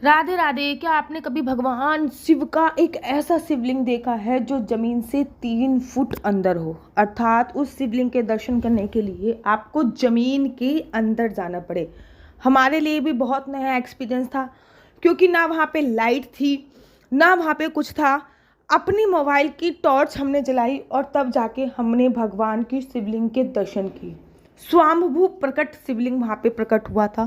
राधे राधे। क्या आपने कभी भगवान शिव का एक ऐसा शिवलिंग देखा है जो जमीन से 3 फुट अंदर हो? अर्थात उस शिवलिंग के दर्शन करने के लिए आपको जमीन के अंदर जाना पड़े। हमारे लिए भी बहुत नया एक्सपीरियंस था, क्योंकि ना वहाँ पे लाइट थी, ना वहाँ पे कुछ था। अपनी मोबाइल की टॉर्च हमने जलाई और तब जाके हमने भगवान की शिवलिंग के दर्शन किए। स्वाम्भू प्रकट शिवलिंग वहाँ पे प्रकट हुआ था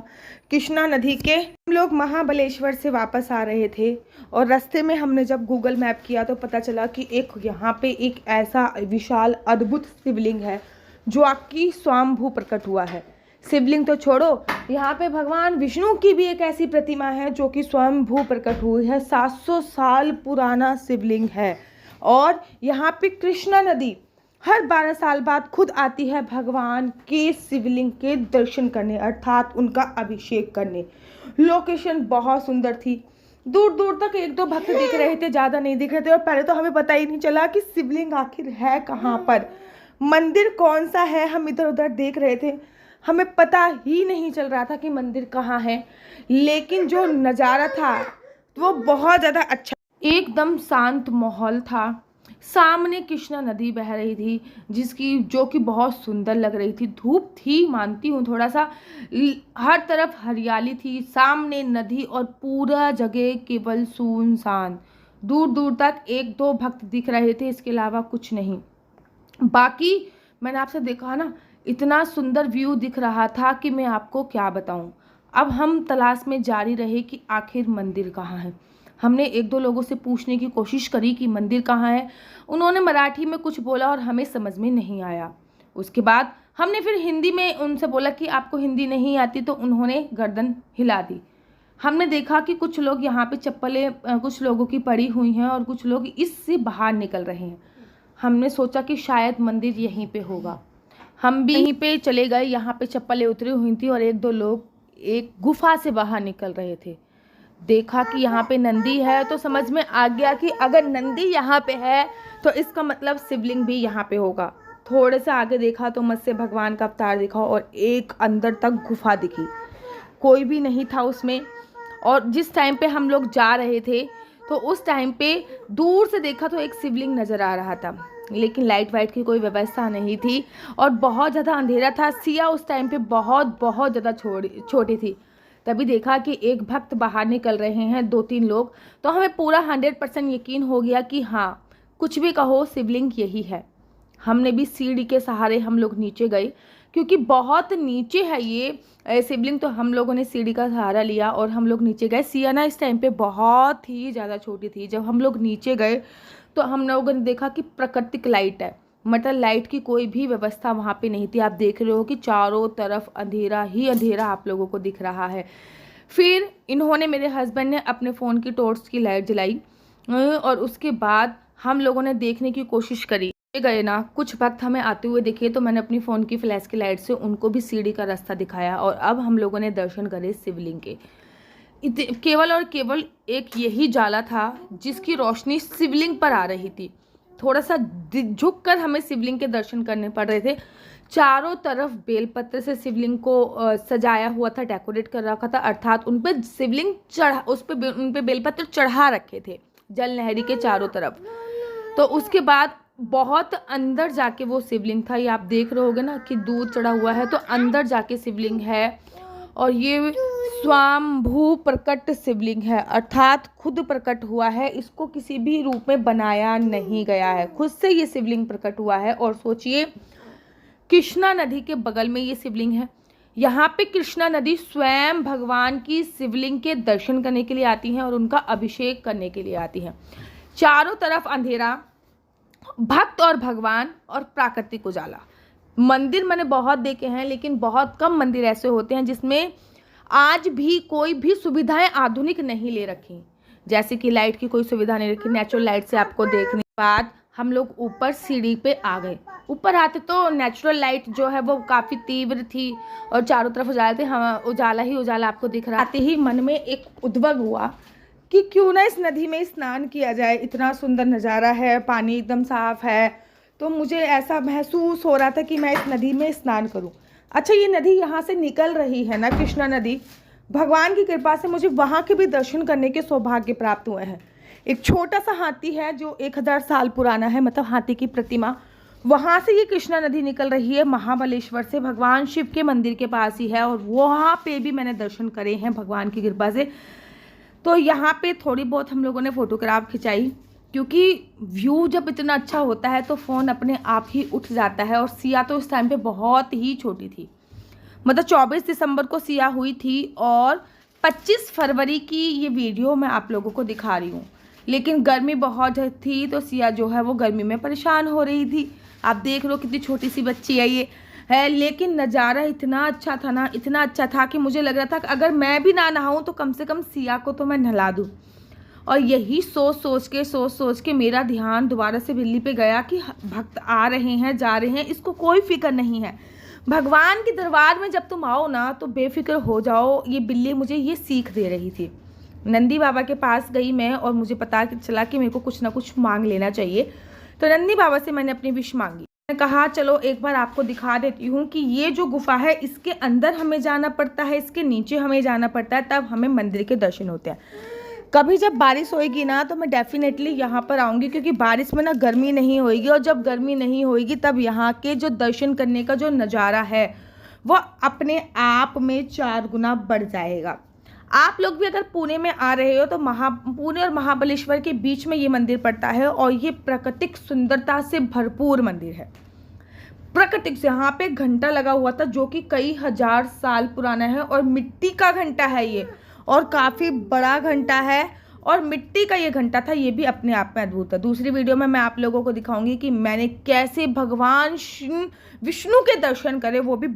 कृष्णा नदी के। हम लोग महाबलेश्वर से वापस आ रहे थे और रास्ते में हमने जब गूगल मैप किया तो पता चला कि यहाँ पे एक ऐसा विशाल अद्भुत शिवलिंग है जो आपकी स्वाम्भू प्रकट हुआ है। शिवलिंग तो छोड़ो, यहाँ पे भगवान विष्णु की भी एक ऐसी प्रतिमा है जो कि स्वयंभू प्रकट हुई है। 700 साल पुराना शिवलिंग है। और यहाँ पे कृष्णा नदी हर 12 साल बाद खुद आती है भगवान के शिवलिंग के दर्शन करने, अर्थात उनका अभिषेक करने। लोकेशन बहुत सुंदर थी। दूर दूर तक 1-2 भक्त दिख रहे थे, ज़्यादा नहीं दिख रहे थे। और पहले तो हमें पता ही नहीं चला कि शिवलिंग आखिर है कहाँ पर, मंदिर कौन सा है। हम इधर उधर देख रहे थे, हमें पता ही नहीं चल रहा था कि मंदिर कहाँ है। लेकिन जो नज़ारा था वो बहुत ज़्यादा अच्छा, एकदम शांत माहौल था। सामने कृष्णा नदी बह रही थी जो कि बहुत सुंदर लग रही थी। धूप थी, मानती हूँ थोड़ा सा, हर तरफ हरियाली थी। सामने नदी और पूरा जगह केवल सुनसान। दूर दूर तक 1-2 भक्त दिख रहे थे, इसके अलावा कुछ नहीं। बाकी मैंने आपसे देखा ना, इतना सुंदर व्यू दिख रहा था कि मैं आपको क्या बताऊं। अब हम तलाश में जारी रहे कि आखिर मंदिर कहाँ है। हमने 1-2 लोगों से पूछने की कोशिश करी कि मंदिर कहाँ है। उन्होंने मराठी में कुछ बोला और हमें समझ में नहीं आया। उसके बाद हमने फिर हिंदी में उनसे बोला कि आपको हिंदी नहीं आती, तो उन्होंने गर्दन हिला दी। हमने देखा कि कुछ लोग यहाँ पे चप्पलें कुछ लोगों की पड़ी हुई हैं और कुछ लोग इससे बाहर निकल रहे हैं। हमने सोचा कि शायद मंदिर यहीं पे होगा। हम भी यहीं पे चले गए। यहाँ पे चप्पलें उतरी हुई थी और 1-2 लोग एक गुफा से बाहर निकल रहे थे। देखा कि यहाँ पे नंदी है तो समझ में आ गया कि अगर नंदी यहाँ पे है तो इसका मतलब शिवलिंग भी यहाँ पे होगा। थोड़े से आगे देखा तो मत्स्य भगवान का अवतार दिखा और एक अंदर तक गुफा दिखी। कोई भी नहीं था उसमें। और जिस टाइम पे हम लोग जा रहे थे तो उस टाइम पे दूर से देखा तो एक शिवलिंग नज़र आ रहा था, लेकिन लाइट वाइट की कोई व्यवस्था नहीं थी और बहुत ज़्यादा अंधेरा था। सिया उस टाइम पे बहुत बहुत ज़्यादा छोटी थी। तभी देखा कि एक भक्त बाहर निकल रहे हैं, 2-3 लोग। तो हमें पूरा 100% यकीन हो गया कि हाँ, कुछ भी कहो शिवलिंग यही है। हमने भी सीढ़ी के सहारे हम लोग नीचे गए, क्योंकि बहुत नीचे है ये शिवलिंग। तो हम लोगों ने सीढ़ी का सहारा लिया और हम लोग नीचे गए। सिया ना इस टाइम पे बहुत ही ज़्यादा छोटी थी। जब हम लोग नीचे गए तो हम लोगों ने देखा कि प्राकृतिक लाइट है, मतलब लाइट की कोई भी व्यवस्था वहाँ पे नहीं थी। आप देख रहे हो कि चारों तरफ अंधेरा ही अंधेरा आप लोगों को दिख रहा है। फिर इन्होंने, मेरे हस्बैंड ने अपने फ़ोन की टॉर्च की लाइट जलाई और उसके बाद हम लोगों ने देखने की कोशिश करी। गए ना, कुछ वक्त हमें आते हुए दिखे तो मैंने अपनी फ़ोन की फ्लैश की लाइट से उनको भी सीढ़ी का रास्ता दिखाया और अब हम लोगों ने दर्शन करे शिवलिंग के। केवल और केवल एक यही जाला था जिसकी रोशनी शिवलिंग पर आ रही थी। थोड़ा सा झुक कर हमें शिवलिंग के दर्शन करने पड़ रहे थे। चारों तरफ बेलपत्र से शिवलिंग को सजाया हुआ था, डेकोरेट कर रखा था, अर्थात उन पे शिवलिंग उन पे बेलपत्र चढ़ा रखे थे जल नहरी के चारों तरफ। तो उसके बाद बहुत अंदर जाके वो शिवलिंग था। ये आप देख रहे होगे ना कि दूध चढ़ा हुआ है, तो अंदर जाके शिवलिंग है। और ये स्वाम्भू प्रकट शिवलिंग है, अर्थात खुद प्रकट हुआ है। इसको किसी भी रूप में बनाया नहीं गया है, खुद से ये शिवलिंग प्रकट हुआ है। और सोचिए, कृष्णा नदी के बगल में ये शिवलिंग है। यहाँ पे कृष्णा नदी स्वयं भगवान की शिवलिंग के दर्शन करने के लिए आती हैं और उनका अभिषेक करने के लिए आती हैं। चारों तरफ अंधेरा, भक्त और भगवान और प्राकृतिक उजाला। मंदिर मैंने बहुत देखे हैं, लेकिन बहुत कम मंदिर ऐसे होते हैं जिसमें आज भी कोई भी सुविधाएं आधुनिक नहीं ले रखी। जैसे कि लाइट की कोई सुविधा नहीं रखी। नेचुरल लाइट से आपको देखने के बाद हम लोग ऊपर सीढ़ी पे आ गए। ऊपर आते तो नेचुरल लाइट जो है वो काफ़ी तीव्र थी और चारों तरफ उजाला थे। हम उजाला ही उजाला आपको दिख रहा। आते ही मन में एक उद्वेग हुआ कि क्यों ना इस नदी में स्नान किया जाए। इतना सुंदर नज़ारा है, पानी एकदम साफ है, तो मुझे ऐसा महसूस हो रहा था कि मैं इस नदी में स्नान करूं। अच्छा, ये नदी यहाँ से निकल रही है ना, कृष्णा नदी, भगवान की कृपा से मुझे वहाँ के भी दर्शन करने के सौभाग्य प्राप्त हुए हैं। एक छोटा सा हाथी है जो 1000 साल पुराना है, मतलब हाथी की प्रतिमा। वहाँ से ये कृष्णा नदी निकल रही है महाबलेश्वर से, भगवान शिव के मंदिर के पास ही है, और वहाँ पे भी मैंने दर्शन करे हैं भगवान की कृपा से। तो यहाँ पे थोड़ी बहुत हम लोगों ने फ़ोटोग्राफ खिंचाई, क्योंकि व्यू जब इतना अच्छा होता है तो फ़ोन अपने आप ही उठ जाता है। और सिया तो इस टाइम पे बहुत ही छोटी थी, मतलब 24 दिसंबर को सिया हुई थी और 25 फरवरी की ये वीडियो मैं आप लोगों को दिखा रही हूँ। लेकिन गर्मी बहुत थी तो सिया जो है वो गर्मी में परेशान हो रही थी। आप देख लो कितनी छोटी सी बच्ची है ये है, लेकिन नज़ारा इतना अच्छा था ना, इतना अच्छा था कि मुझे लग रहा था कि अगर मैं भी ना नहाऊं तो कम से कम सिया को तो मैं नहला दूँ। और यही सोच सोच के मेरा ध्यान दोबारा से बिल्ली पे गया कि भक्त आ रहे हैं जा रहे हैं, इसको कोई फिक्र नहीं है। भगवान के दरबार में जब तुम आओ ना तो बेफिक्र हो जाओ। ये बिल्ली मुझे ये सीख दे रही थी। नंदी बाबा के पास गई मैं और मुझे पता चला कि मेरे को कुछ ना कुछ मांग लेना चाहिए। तो नंदी बाबा से मैंने अपनी विश मांगी। मैंने कहा चलो एक बार आपको दिखा देती हूँ कि ये जो गुफा है इसके अंदर हमें जाना पड़ता है, इसके नीचे हमें जाना पड़ता है, तब हमें मंदिर के दर्शन होते हैं। कभी जब बारिश होएगी ना तो मैं डेफिनेटली यहाँ पर आऊँगी, क्योंकि बारिश में ना गर्मी नहीं होएगी, और जब गर्मी नहीं होएगी तब यहाँ के जो दर्शन करने का जो नज़ारा है वो अपने आप में 4 गुना बढ़ जाएगा। आप लोग भी अगर पुणे में आ रहे हो तो पुणे और महाबलेश्वर के बीच में ये मंदिर पड़ता है, और ये प्राकृतिक सुंदरता से भरपूर मंदिर है। प्राकृतिक से यहाँ पे घंटा लगा हुआ था जो कि कई हजार साल पुराना है, और मिट्टी का घंटा है ये, और काफ़ी बड़ा घंटा है, और मिट्टी का ये घंटा था। ये भी अपने आप में अद्भुत है। दूसरी वीडियो में मैं आप लोगों को दिखाऊंगी कि मैंने कैसे भगवान विष्णु के दर्शन करे, वो भी